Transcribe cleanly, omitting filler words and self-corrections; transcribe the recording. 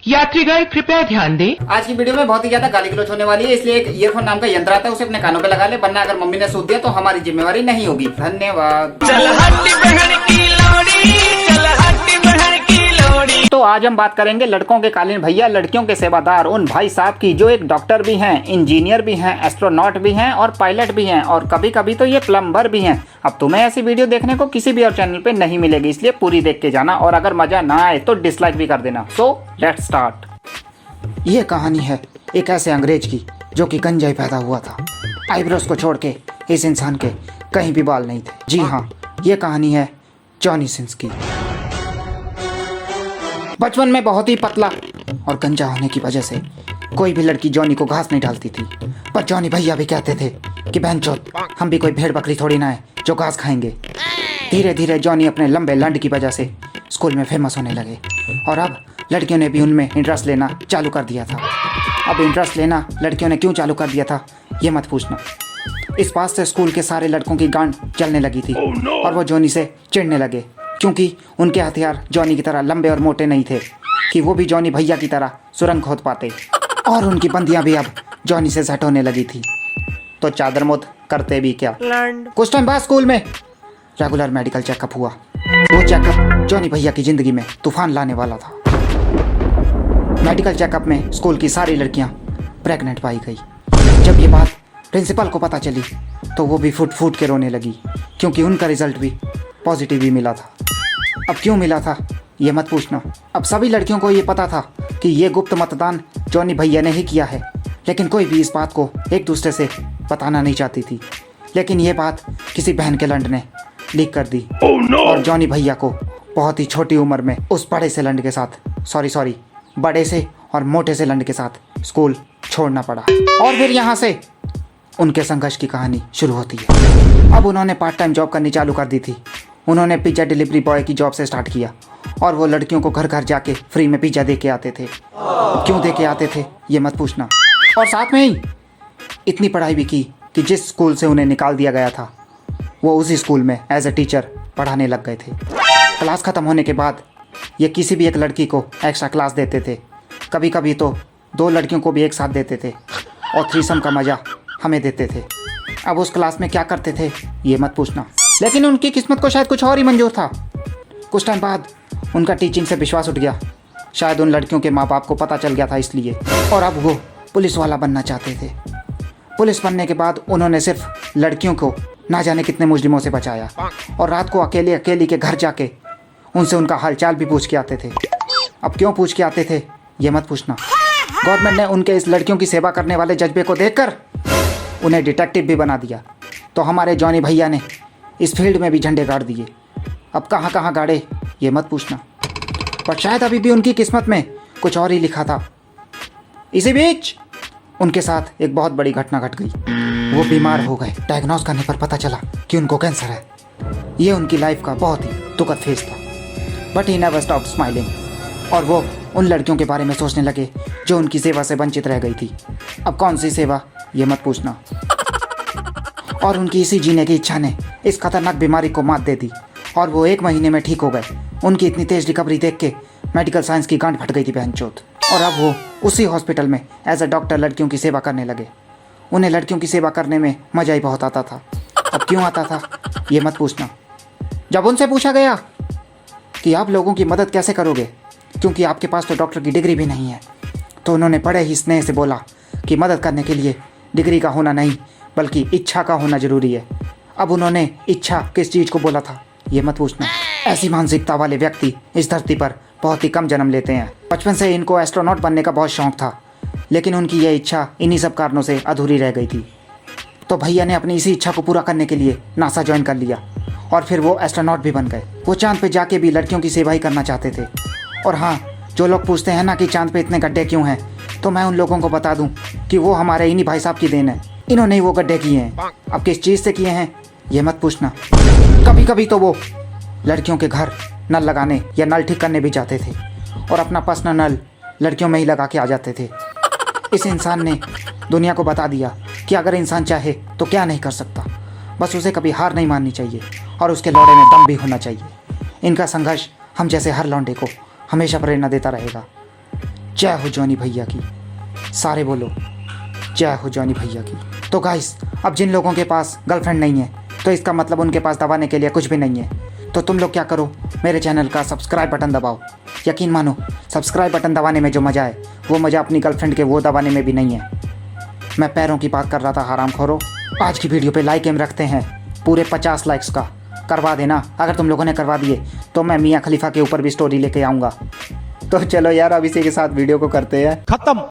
यात्रीगण कृपया ध्यान दें। आज की वीडियो में बहुत ही ज्यादा गाली गलौज होने वाली है, इसलिए एक ईयरफोन नाम का यंत्र आता है, उसे अपने कानों पे लगा ले, वरना अगर मम्मी ने सूद दिया तो हमारी जिम्मेवारी नहीं होगी। धन्यवाद। तो आज हम बात करेंगे लड़कों के कालीन भैया, लड़कियों के सेवादार, उन भाई साहब की जो एक डॉक्टर भी हैं, इंजीनियर भी हैं, एस्ट्रोनॉट भी हैं और पायलट भी हैं और कभी कभी तो ये प्लम्बर भी हैं। अब तुम्हें ऐसी वीडियो देखने को किसी भी और चैनल पे नहीं मिलेगी, इसलिए पूरी देख के जाना और अगर मजा ना आए तो डिसलाइक भी कर देना। So let's start. ये कहानी है एक ऐसे अंग्रेज की जो कि गंजाई पैदा हुआ था। आईब्रोज को छोड़ के इस इंसान के कहीं भी बाल नहीं थे। जी हाँ, ये कहानी है जॉनी सिंस की। बचपन में बहुत ही पतला और गंजा होने की वजह से कोई भी लड़की जॉनी को घास नहीं डालती थी, पर जॉनी भैया भी कहते थे कि बहनचोद हम भी कोई भेड़ बकरी थोड़ी ना है जो घास खाएंगे। धीरे धीरे जॉनी अपने लंबे लंड की वजह से स्कूल में फेमस होने लगे और अब लड़कियों ने भी उनमें इंटरेस्ट लेना चालू कर दिया था। अब इंटरेस्ट लेना लड़कियों ने क्यों चालू कर दिया था ये मत पूछना। इस बात से स्कूल के सारे लड़कों की गांड जलने लगी थी और वो जॉनी से चिढ़ने लगे, क्योंकि उनके हथियार जॉनी की तरह लंबे और मोटे नहीं थे कि वो भी जॉनी भैया की तरह सुरंग खोद पाते, और उनकी बंदियां भी अब जॉनी से सेट होने लगी थी। तो चादर मोद करते भी क्या। कुछ टाइम बाद स्कूल में रेगुलर मेडिकल चेकअप हुआ। वो चेकअप जॉनी भैया की जिंदगी में तूफान लाने वाला था। मेडिकल चेकअप में स्कूल की सारी लड़कियां प्रेग्नेंट पाई गई। जब ये बात प्रिंसिपल को पता चली तो वो भी फूट फूट के रोने लगी, क्योंकि उनका रिजल्ट भी पॉजिटिव ही मिला था। अब क्यों मिला था ये मत पूछना। अब सभी लड़कियों को ये पता था कि ये गुप्त मतदान जॉनी भैया ने ही किया है, लेकिन कोई भी इस बात को एक दूसरे से बताना नहीं चाहती थी। लेकिन ये बात किसी बहन के लंड ने लीक कर दी और जॉनी भैया को बहुत ही छोटी उम्र में उस बड़े से लंड के साथ बड़े से और मोटे से लंड के साथ स्कूल छोड़ना पड़ा। और फिर यहाँ से उनके संघर्ष की कहानी शुरू होती है। अब उन्होंने पार्ट टाइम जॉब करनी चालू कर दी थी। उन्होंने पिज्ज़ा डिलीवरी बॉय की जॉब से स्टार्ट किया और वो लड़कियों को घर घर जाके फ्री में पिज्ज़ा दे के आते थे। क्यों दे के आते थे ये मत पूछना। और साथ में ही इतनी पढ़ाई भी की कि जिस स्कूल से उन्हें निकाल दिया गया था वो उसी स्कूल में एज ए टीचर पढ़ाने लग गए थे। क्लास ख़त्म होने के बाद ये किसी भी एक लड़की को एक्स्ट्रा क्लास देते थे, कभी कभी तो 2 लड़कियों को भी एक साथ देते थे और थ्रीसम का मज़ा हमें देते थे। अब उस क्लास में क्या करते थे ये मत पूछना, लेकिन उनकी किस्मत को शायद कुछ और ही मंजूर था। कुछ टाइम बाद उनका टीचिंग से विश्वास उठ गया, शायद उन लड़कियों के माँ बाप को पता चल गया था इसलिए, और अब वो पुलिस वाला बनना चाहते थे। पुलिस बनने के बाद उन्होंने सिर्फ लड़कियों को ना जाने कितने मुजरिमों से बचाया और रात को अकेली के घर जाके उनसे उनका हालचाल भी पूछ के आते थे। अब क्यों पूछ के आते थे ये मत पूछना। गवर्नमेंट ने उनके इस लड़कियों की सेवा करने वाले जज्बे को देखकर उन्हें डिटेक्टिव भी बना दिया। तो हमारे जॉनी भैया ने इस फील्ड में भी झंडे गाड़ दिए। अब कहाँ कहाँ गाड़े ये मत पूछना, पर शायद अभी भी उनकी किस्मत में कुछ और ही लिखा था। इसी बीच उनके साथ एक बहुत बड़ी घटना घट गई। वो बीमार हो गए। डायग्नोस करने पर पता चला कि उनको कैंसर है। ये उनकी लाइफ का बहुत ही दुखद फेज था, but he never stopped smiling. और वो उन लड़कियों के बारे में सोचने लगे जो उनकी सेवा से वंचित रह गई थी। अब कौन सी सेवा ये मत पूछना। और उनकी इसी जीने की इच्छा ने इस खतरनाक बीमारी को मात दे दी और वो 1 महीने में ठीक हो गए। उनकी इतनी तेज रिकवरी देख के मेडिकल साइंस की गांठ फट गई थी बहनचोद। और अब वो उसी हॉस्पिटल में एज ए डॉक्टर लड़कियों की सेवा करने लगे। उन्हें लड़कियों की सेवा करने में मज़ा ही बहुत आता था। अब क्यों आता था ये मत पूछना। जब उनसे पूछा गया कि आप लोगों की मदद कैसे करोगे, क्योंकि आपके पास तो डॉक्टर की डिग्री भी नहीं है, तो उन्होंने बड़े ही स्नेह से बोला कि मदद करने के लिए डिग्री का होना नहीं बल्कि इच्छा का होना ज़रूरी है। अब उन्होंने इच्छा किस चीज़ को बोला था ये मत पूछना। ऐसी मानसिकता वाले व्यक्ति इस धरती पर बहुत ही कम जन्म लेते हैं। बचपन से इनको एस्ट्रोनॉट बनने का बहुत शौक था, लेकिन उनकी यह इच्छा इन्हीं सब कारणों से अधूरी रह गई थी। तो भैया ने अपनी इसी इच्छा को पूरा करने के लिए नासा ज्वाइन कर लिया और फिर वो एस्ट्रोनॉट भी बन गए। वो चांद पे जाके भी लड़कियों की सेवा ही करना चाहते थे। और हाँ, जो लोग पूछते हैं ना कि चांद पे इतने गड्ढे क्यों हैं, तो मैं उन लोगों को बता दूं कि वो हमारे इन्हीं भाई साहब की देन है। इन्होंने ही वो गड्ढे किए हैं। अब किस चीज़ से किए हैं ये मत पूछना। कभी कभी तो वो लड़कियों के घर नल लगाने या नल ठीक करने भी जाते थे और अपना पर्सनल नल लड़कियों में ही लगा के आ जाते थे। इस इंसान ने दुनिया को बता दिया कि अगर इंसान चाहे तो क्या नहीं कर सकता, बस उसे कभी हार नहीं माननी चाहिए और उसके लौड़े में दम भी होना चाहिए। इनका संघर्ष हम जैसे हर लौंडे को हमेशा प्रेरणा देता रहेगा। जय हो जॉनी भैया की। सारे बोलो जय हो जॉनी भैया की। तो गाइस, अब जिन लोगों के पास गर्लफ्रेंड नहीं है तो इसका मतलब उनके पास दबाने के लिए कुछ भी नहीं है। तो तुम लोग क्या करो, मेरे चैनल का सब्सक्राइब बटन दबाओ। यकीन मानो, सब्सक्राइब बटन दबाने में जो मज़ा है वो मज़ा अपनी गर्लफ्रेंड के वो दबाने में भी नहीं है। मैं पैरों की बात कर रहा था, हरामखोरों। आज की वीडियो पे लाइक एम रखते हैं पूरे 50 लाइक्स का। करवा देना। अगर तुम लोगों ने करवा दिए तो मैं मियाँ खलीफा के ऊपर भी स्टोरी लेके आऊँगा। तो चलो यार, अब इसी के साथ वीडियो को करते हैं खत्म।